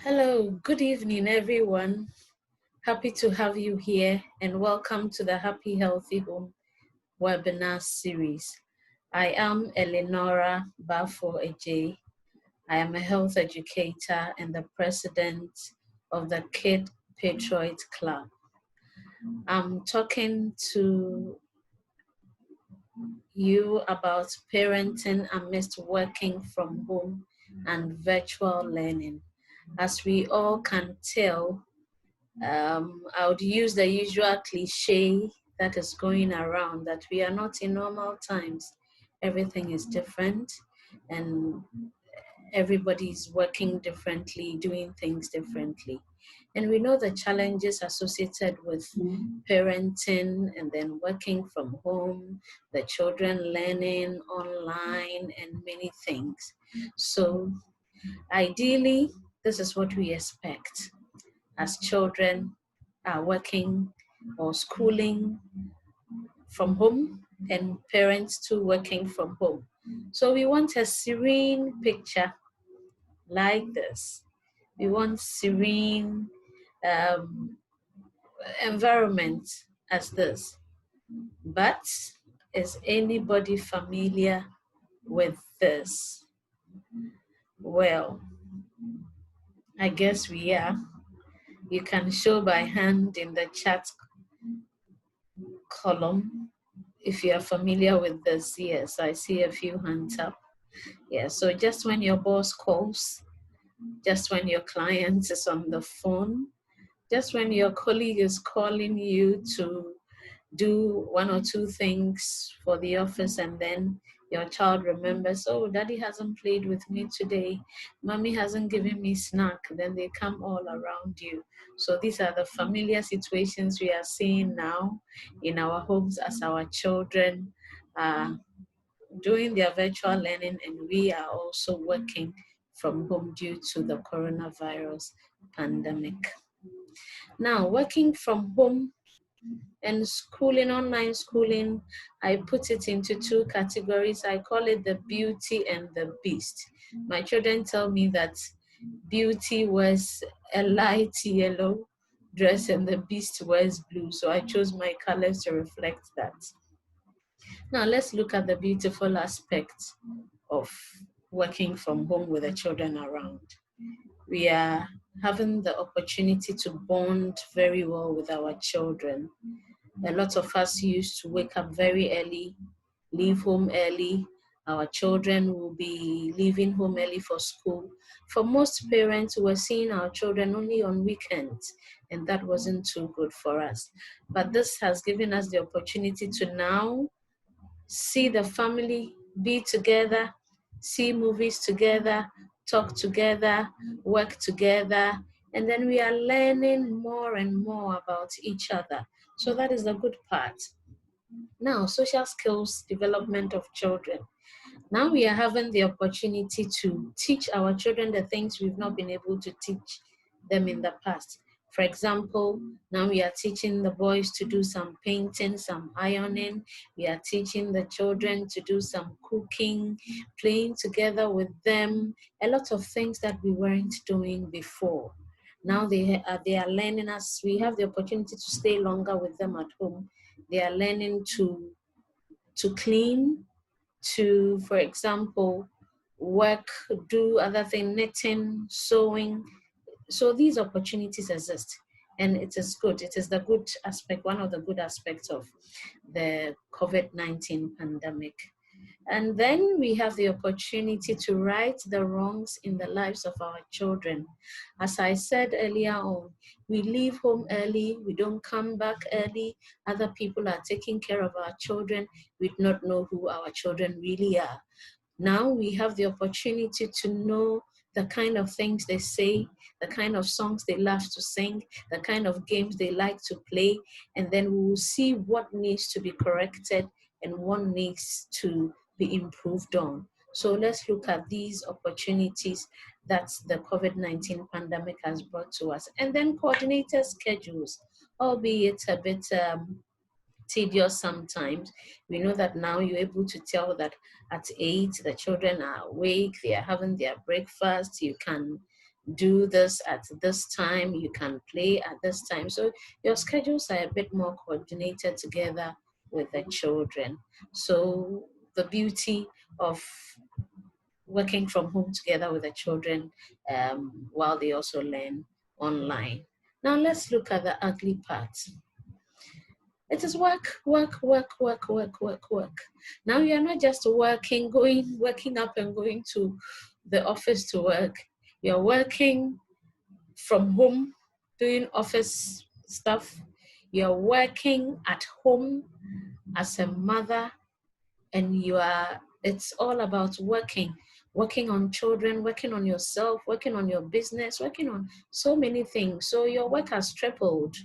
Hello, good evening, everyone. Happy to have you here and welcome to the Happy Healthy Home webinar series. I am Eleonora Bafo Ej. I am a health educator and the president of the Kid Patriot Club. I'm talking to you about parenting amidst working from home and virtual learning. As we all can tell, I would use the usual cliche that is going around that we are not in normal times. Everything is different and everybody's working differently, doing things differently. And we know the challenges associated with parenting and then working from home, the children learning online, and many things. So, ideally, this is what we expect as children are working or schooling from home and parents too working from home. So we want a serene picture like this. We want serene environment as this. But is anybody familiar with this? Well, I guess we are. You can show by hand in the chat column if you are familiar with this. Yes, I see a few hands up. Yeah, so just when your boss calls, just when your client is on the phone, just when your colleague is calling you to do one or two things for the office, and then your child remembers, oh, daddy hasn't played with me today, mommy hasn't given me snack, then they come all around you. So these are the familiar situations we are seeing now in our homes as our children are doing their virtual learning, and we are also working from home due to the coronavirus pandemic. Now, working from home and schooling, online schooling, I put it into two categories. I call it the beauty and the beast. My children tell me that beauty was a light yellow dress and the beast wears blue. So I chose my colors to reflect that. Now let's look at the beautiful aspects of working from home with the children around. We are having the opportunity to bond very well with our children. A lot of us used to wake up very early, leave home early. Our children will be leaving home early for school. For most parents, we're seeing our children only on weekends, and that wasn't too good for us. But this has given us the opportunity to now see the family, be together, see movies together, talk together, work together, and then we are learning more and more about each other. So that is the good part. Now, social skills development of children. Now we are having the opportunity to teach our children the things we've not been able to teach them in the past. For example, now we are teaching the boys to do some painting, some ironing. We are teaching the children to do some cooking, playing together with them, a lot of things that we weren't doing before. Now they are learning us. We have the opportunity to stay longer with them at home. They are learning to clean, to, for example, work, do other things, knitting, sewing. So these opportunities exist, and it is good. It is the good aspect, one of the good aspects of the COVID-19 pandemic. And then we have the opportunity to right the wrongs in the lives of our children. As I said earlier on, we leave home early, we don't come back early, other people are taking care of our children, we do not know who our children really are. Now we have the opportunity to know the kind of things they say, the kind of songs they love to sing, the kind of games they like to play, and then we will see what needs to be corrected and what needs to be improved on. So let's look at these opportunities that the COVID-19 pandemic has brought to us. And then coordinated schedules, albeit a bit tedious sometimes. We know that now you're able to tell that at 8 the children are awake, they are having their breakfast. You can do this at this time, you can play at this time. So your schedules are a bit more coordinated together with the children. So the beauty of working from home together with the children while they also learn online. Now let's look at the ugly part. It is work, work, work, work, work, work, work. Now you're not just working up and going to the office to work. You're working from home, doing office stuff. You're working at home as a mother, and it's all about working on children, working on yourself, working on your business, working on so many things. So your work has tripled,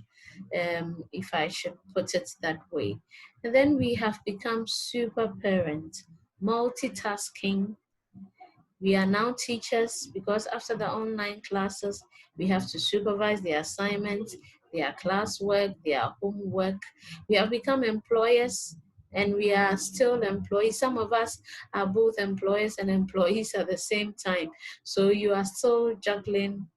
if I should put it that way. And then we have become super parent, multitasking. We are now teachers because after the online classes, we have to supervise their assignments, their classwork, their homework. We have become employers and we are still employees. Some of us are both employers and employees at the same time. So you are still juggling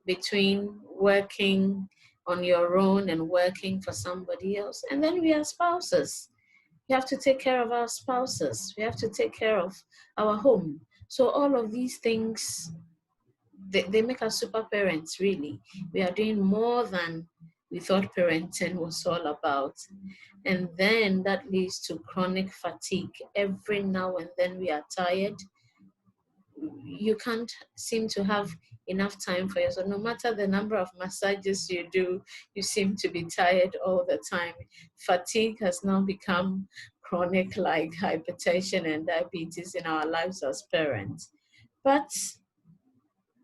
between working on your own and working for somebody else. And then we are spouses. We have to take care of our spouses. We have to take care of our home. So all of these things, they make us super parents, really. We are doing more than we thought parenting was all about. And then that leads to chronic fatigue. Every now and then we are tired. You can't seem to have enough time for yourself. No matter the number of massages you do, you seem to be tired all the time. Fatigue has now become chronic, like hypertension and diabetes in our lives as parents. But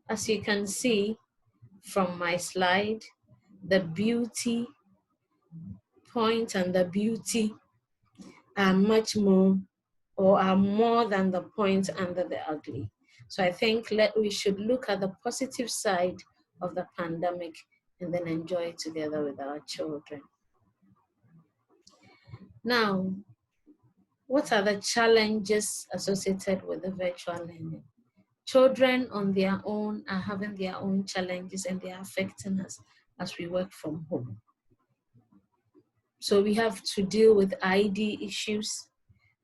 as you can see from my slide, the beauty point and the beauty are much more, or are more than the point under the ugly. So I think we should look at the positive side of the pandemic and then enjoy it together with our children. Now, what are the challenges associated with the virtual learning? Children on their own are having their own challenges and they are affecting us as we work from home. So we have to deal with ID issues.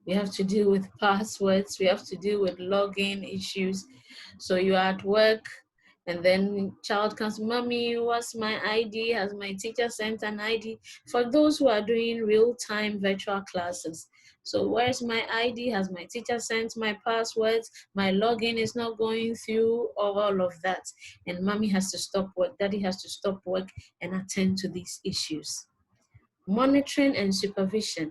We have to deal with passwords. We have to deal with login issues. So you're at work and then child comes, Mommy, what's my ID? Has my teacher sent an ID? For those who are doing real-time virtual classes. So where's my ID? Has my teacher sent my passwords? My login is not going through, all of that. And Mommy has to stop work. Daddy has to stop work and attend to these issues. Monitoring and supervision.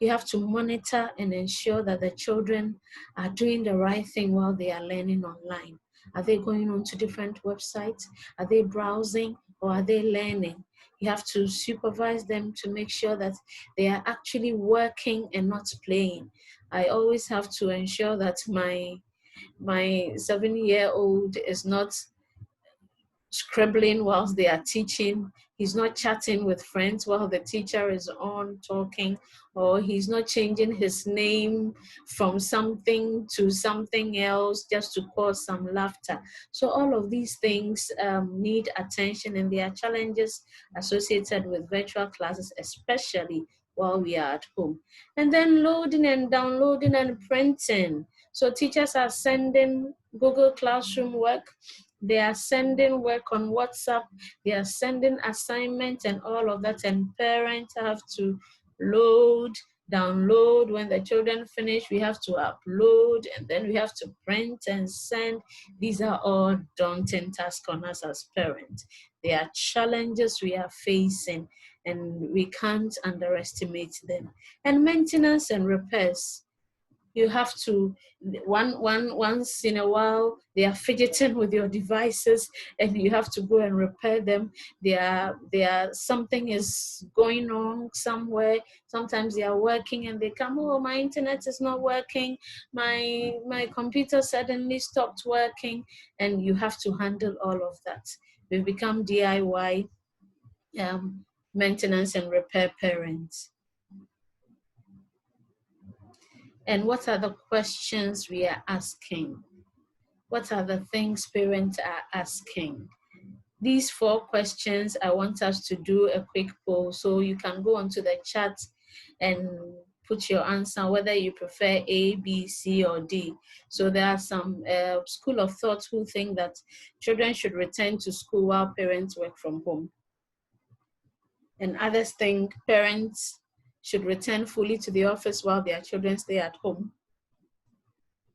You have to monitor and ensure that the children are doing the right thing while they are learning online. Are they going on to different websites? Are they browsing or are they learning? You have to supervise them to make sure that they are actually working and not playing. I always have to ensure that my 7-year-old is not scribbling whilst they are teaching. He's not chatting with friends while the teacher is on talking, or he's not changing his name from something to something else just to cause some laughter. So all of these things need attention, and there are challenges associated with virtual classes, especially while we are at home. And then loading and downloading and printing. So teachers are sending Google Classroom work, they are sending work on WhatsApp, they are sending assignments and all of that, and parents have to load, download. When the children finish, we have to upload, and then we have to print and send. These are all daunting tasks on us as parents. They are challenges we are facing, and we can't underestimate them. And maintenance and repairs. You have to, once in a while, they are fidgeting with your devices and you have to go and repair them. Something is going on somewhere. Sometimes they are working and they come, oh, my internet is not working. My computer suddenly stopped working, and you have to handle all of that. We've become DIY maintenance and repair parents. And what are the questions we are asking? What are the things parents are asking? These 4 questions, I want us to do a quick poll. So you can go onto the chat and put your answer, whether you prefer A, B, C, or D. So there are some school of thought who think that children should return to school while parents work from home. And others think parents should return fully to the office while their children stay at home.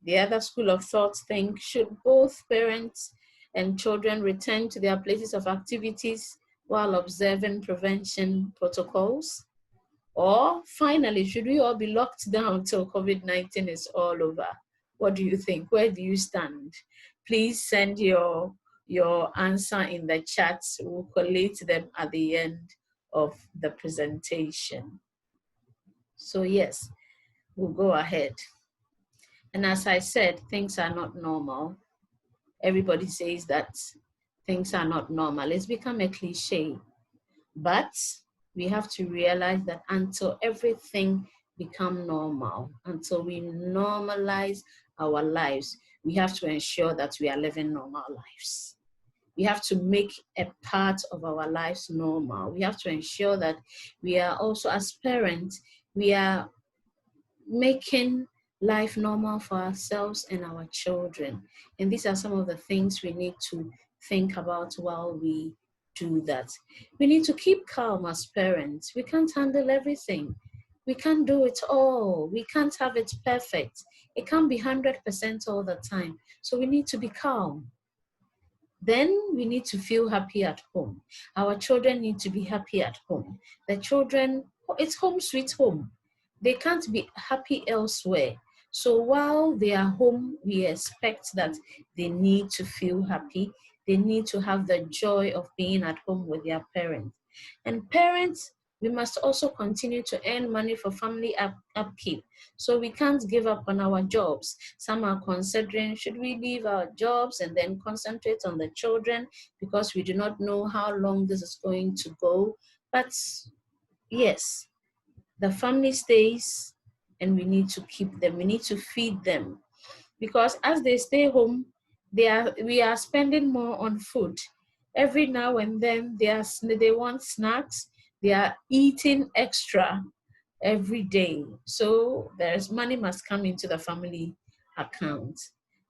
The other school of thought think, should both parents and children return to their places of activities while observing prevention protocols? Or finally, should we all be locked down till COVID-19 is all over? What do you think? Where do you stand? Please send your answer in the chat. We'll collate them at the end of the presentation. So yes, we'll go ahead. And as I said, things are not normal. Everybody says that things are not normal. It's become a cliche. But we have to realize that until everything become normal, until we normalize our lives, we have to ensure that we are living normal lives. We have to make a part of our lives normal. We have to ensure that we are also, as parents, we are making life normal for ourselves and our children. And these are some of the things we need to think about while we do that. We need to keep calm as parents. We can't handle everything. We can't do it all. We can't have it perfect. It can't be 100% all the time. So we need to be calm. Then we need to feel happy at home. Our children need to be happy at home. The children, it's home sweet home. They can't be happy elsewhere. So while they are home, we expect that they need to feel happy. They need to have the joy of being at home with their parents. And parents, we must also continue to earn money for family upkeep. So we can't give up on our jobs. Some are considering, should we leave our jobs and then concentrate on the children, because we do not know how long this is going to go. But yes, the family stays and we need to keep them. We need to feed them, because as they stay home, we are spending more on food. Every now and then they want snacks. They are eating extra every day. So there's money must come into the family account.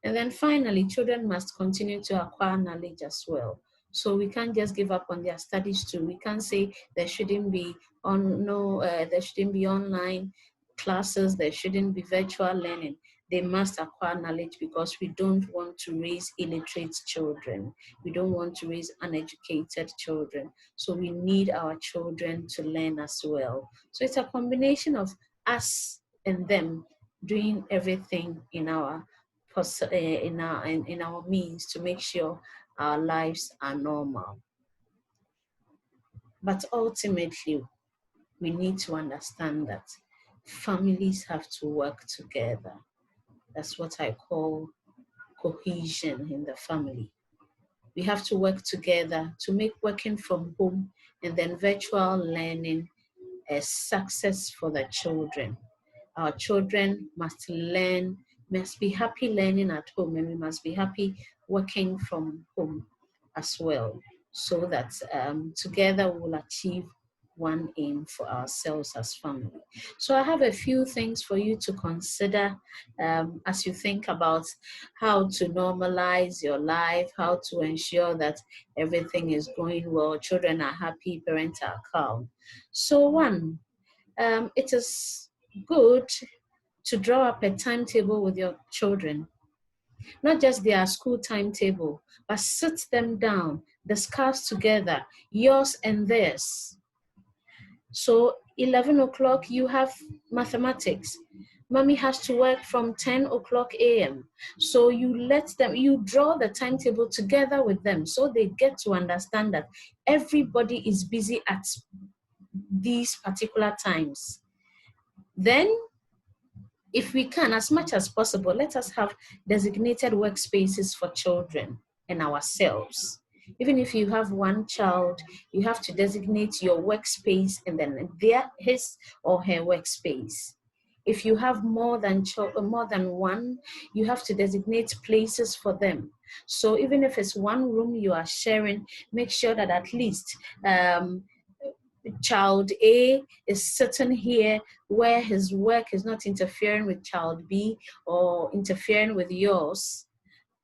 And then finally, children must continue to acquire knowledge as well. So we can't just give up on their studies too. We can't say there shouldn't be there shouldn't be online classes, there shouldn't be virtual learning. They must acquire knowledge, because we don't want to raise illiterate children. We don't want to raise uneducated children. So we need our children to learn as well. So it's a combination of us and them doing everything in our means to make sure our lives are normal. But ultimately, we need to understand that families have to work together. That's what I call cohesion in the family. We have to work together to make working from home and then virtual learning a success for the children. Our children must be happy learning at home, and we must be happy working from home as well, so that together we'll achieve one aim for ourselves as family. So I have a few things for you to consider as you think about how to normalize your life, how to ensure that everything is going well, children are happy, parents are calm. So one, it is good to draw up a timetable with your children. Not just their school timetable, but sit them down, discuss together, yours and theirs. So 11 o'clock, you have mathematics. Mommy has to work from 10 o'clock a.m. So you draw the timetable together with them, so they get to understand that everybody is busy at these particular times. Then, if we can, as much as possible, let us have designated workspaces for children and ourselves. Even if you have one child, you have to designate your workspace and then his or her workspace. If you have more than one, you have to designate places for them. So even if it's one room you are sharing, make sure that at least child A is sitting here where his work is not interfering with child B or interfering with yours,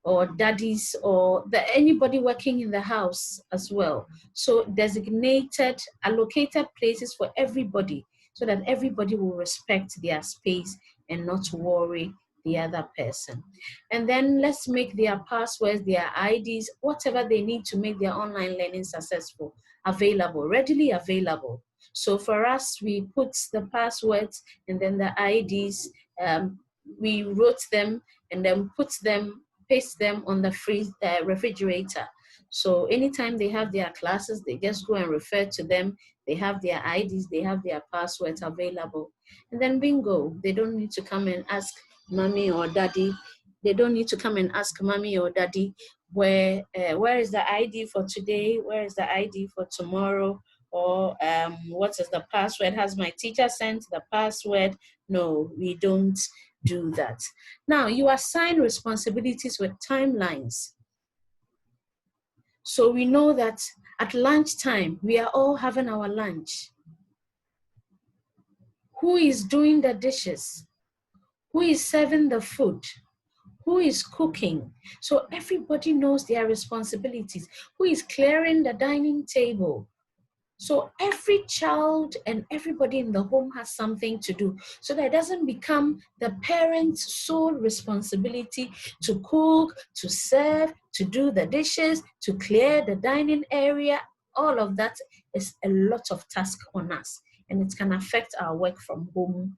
or daddies, or anybody working in the house as well. So designated, allocated places for everybody, so that everybody will respect their space and not worry the other person. And then let's make their passwords, their IDs, whatever they need to make their online learning successful, available, readily available. So for us, we put the passwords and then the IDs, we wrote them and then paste them on the refrigerator. So anytime they have their classes, they just go and refer to them. They have their IDs, they have their passwords available. And then bingo, they don't need to come and ask mommy or daddy. They don't need to come and ask mommy or daddy, where is the ID for today? Where is the ID for tomorrow? Or what is the password? Has my teacher sent the password? No, we don't do that. Now, you assign responsibilities with timelines. So we know that at lunchtime, we are all having our lunch. Who is doing the dishes? Who is serving the food? Who is cooking? So everybody knows their responsibilities. Who is clearing the dining table? So every child and everybody in the home has something to do, so that it doesn't become the parent's sole responsibility to cook, to serve, to do the dishes, to clear the dining area. All of that is a lot of task on us, and it can affect our work from home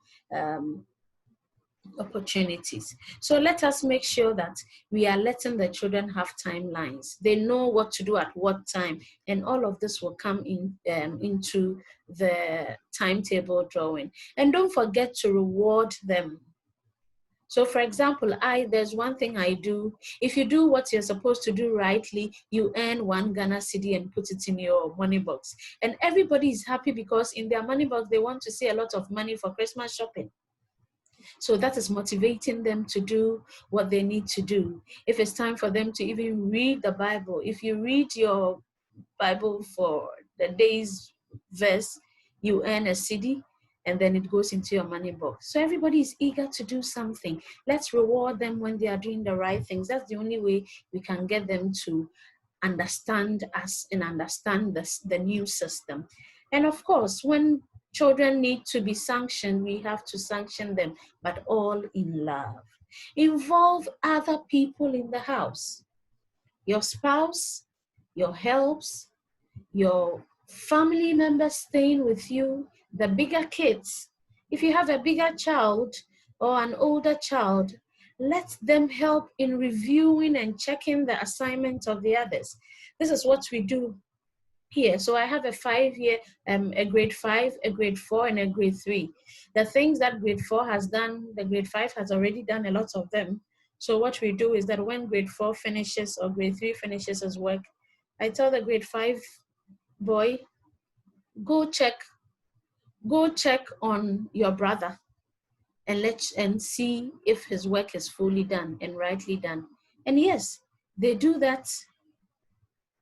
opportunities. So let us make sure that we are letting the children have timelines. They know what to do at what time, and all of this will come in into the timetable drawing. And don't forget to reward them. So for example, there's one thing I do. If you do what you're supposed to do rightly, you earn 1 Ghana cedi and put it in your money box. And everybody is happy, because in their money box, they want to see a lot of money for Christmas shopping. So that is motivating them to do what they need to do. If it's time for them to even read the Bible, if you read your Bible for the day's verse, you earn a cedi, and then it goes into your money box. So everybody is eager to do something. Let's reward them when they are doing the right things. That's the only way we can get them to understand us and understand the new system. And of course, when children need to be sanctioned, we have to sanction them, but all in love. Involve other people in the house. Your spouse, your helps, your family members staying with you, the bigger kids. If you have a bigger child or an older child, let them help in reviewing and checking the assignments of the others. This is what we do here. So I have a 5-year, a grade 5, a grade 4, and a grade 3. The things that grade 4 has done, the grade 5 has already done a lot of them. So what we do is that when grade 4 finishes or grade 3 finishes his work, I tell the grade 5 boy, go check on your brother and see if his work is fully done and rightly done. And yes, they do that.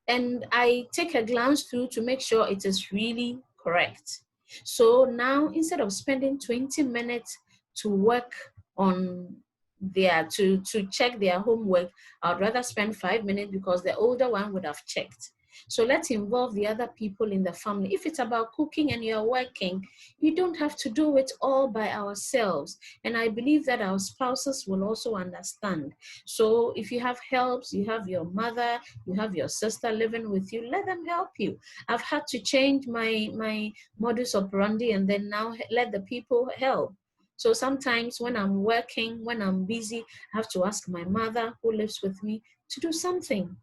And I take a glance through to make sure it is really correct. So now, instead of spending 20 minutes to work on to check their homework, I'd rather spend 5 minutes, because the older one would have checked. So let's involve the other people in the family. If it's about cooking and you're working, you don't have to do it all by ourselves. And I believe that our spouses will also understand. So if you have helps, you have your mother, you have your sister living with you, let them help you. I've had to change my modus operandi, and then now let the people help. So sometimes when I'm working, when I'm busy, I have to ask my mother, who lives with me, to do something.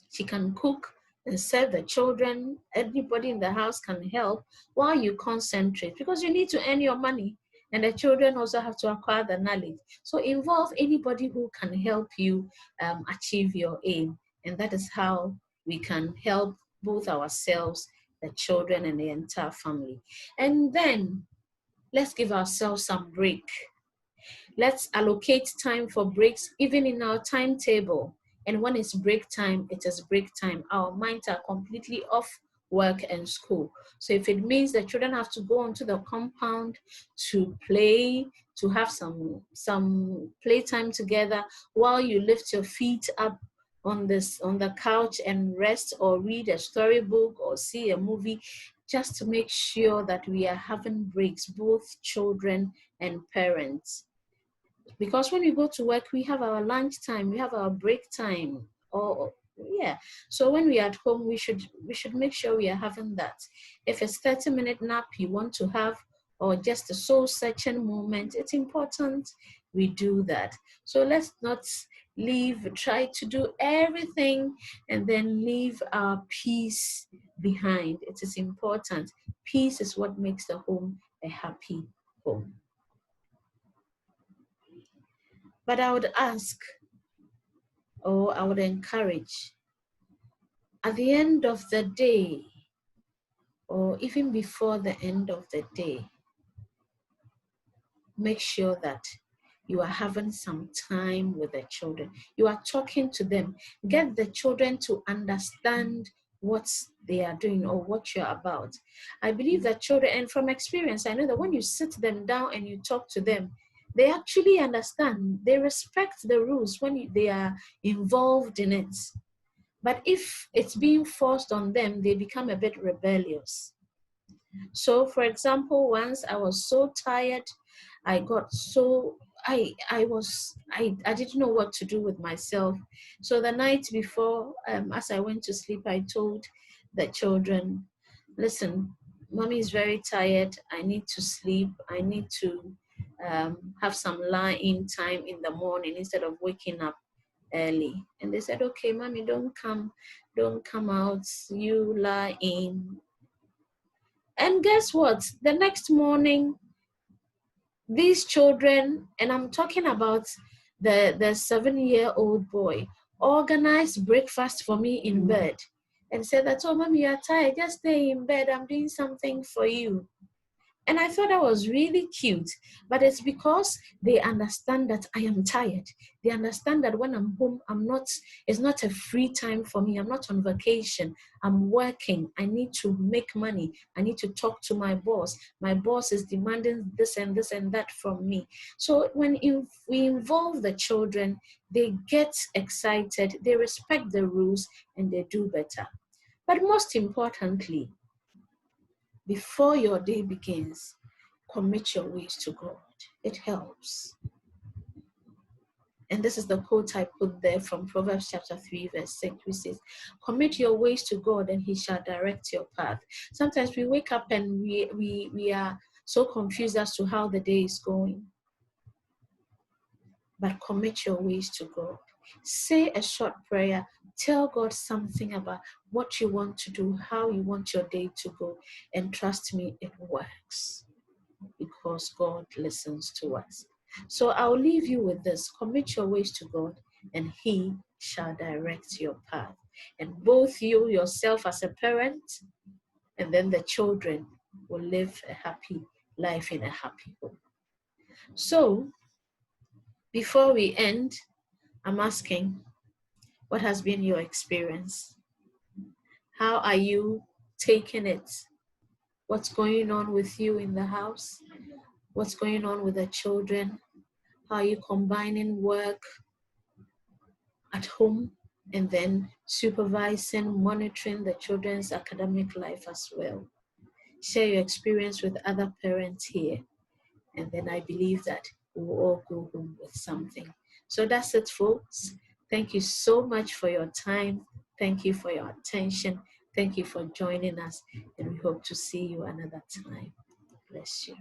She can cook and serve the children. Everybody in the house can help while you concentrate, because you need to earn your money, and the children also have to acquire the knowledge. So involve anybody who can help you achieve your aim. And that is how we can help both ourselves, the children, and the entire family. And then Let's give ourselves some break. Let's allocate time for breaks, even in our timetable. And when it's break time, it is break time. Our minds are completely off work and school. So if it means the children have to go onto the compound to play, to have some playtime together while you lift your feet up on the couch and rest or read a storybook or see a movie, just to make sure that we are having breaks, both children and parents. Because when we go to work, we have our lunch time, we have our break time, or yeah. So when we are at home, we should make sure we are having that. If it's 30-minute nap you want to have, or just a soul searching moment, it's important we do that. So let's not try to do everything and then leave our peace behind. It is important. Peace is what makes the home a happy home. But I would ask, or I would encourage, at the end of the day, or even before the end of the day, make sure that you are having some time with the children. You are talking to them. Get the children to understand what they are doing or what you're about. I believe that children, and from experience, I know that when you sit them down and you talk to them, they actually understand. They respect the rules when they are involved in it. But if it's being forced on them, they become a bit rebellious. So, for example, once I was so tired, I got so I didn't know what to do with myself. So the night before, as I went to sleep, I told the children, "Listen, mommy is very tired. I need to sleep. I need to have some lie-in time in the morning instead of waking up early." And they said, "Okay, mommy, don't come out. You lie in." And guess what? The next morning, these children, and I'm talking about the 7-year-old boy, organized breakfast for me in bed and said that, "Oh, mommy, you're tired. Just stay in bed. I'm doing something for you." And I thought that was really cute, but it's because they understand that I am tired. They understand that when I'm home, it's not a free time for me. I'm not on vacation. I'm working. I need to make money. I need to talk to my boss. My boss is demanding this and this and that from me. So when we involve the children, they get excited, they respect the rules, and they do better. But most importantly, before your day begins, commit your ways to God. It helps. And this is the quote I put there from Proverbs chapter 3, verse 6, which says, "Commit your ways to God and he shall direct your path." Sometimes we wake up and we are so confused as to how the day is going. But commit your ways to God. Say a short prayer. Tell God something about what you want to do, how you want your day to go. And trust me, it works, because God listens to us. So I'll leave you with this. Commit your ways to God and he shall direct your path. And both you, yourself as a parent, and then the children will live a happy life in a happy home. So before we end, I'm asking, what has been your experience? How are you taking it? What's going on with you in the house? What's going on with the children? How are you combining work at home and then supervising, monitoring the children's academic life as well? Share your experience with other parents here. And then I believe that we will all go home with something. So that's it, folks. Thank you so much for your time. Thank you for your attention. Thank you for joining us. And we hope to see you another time. Bless you.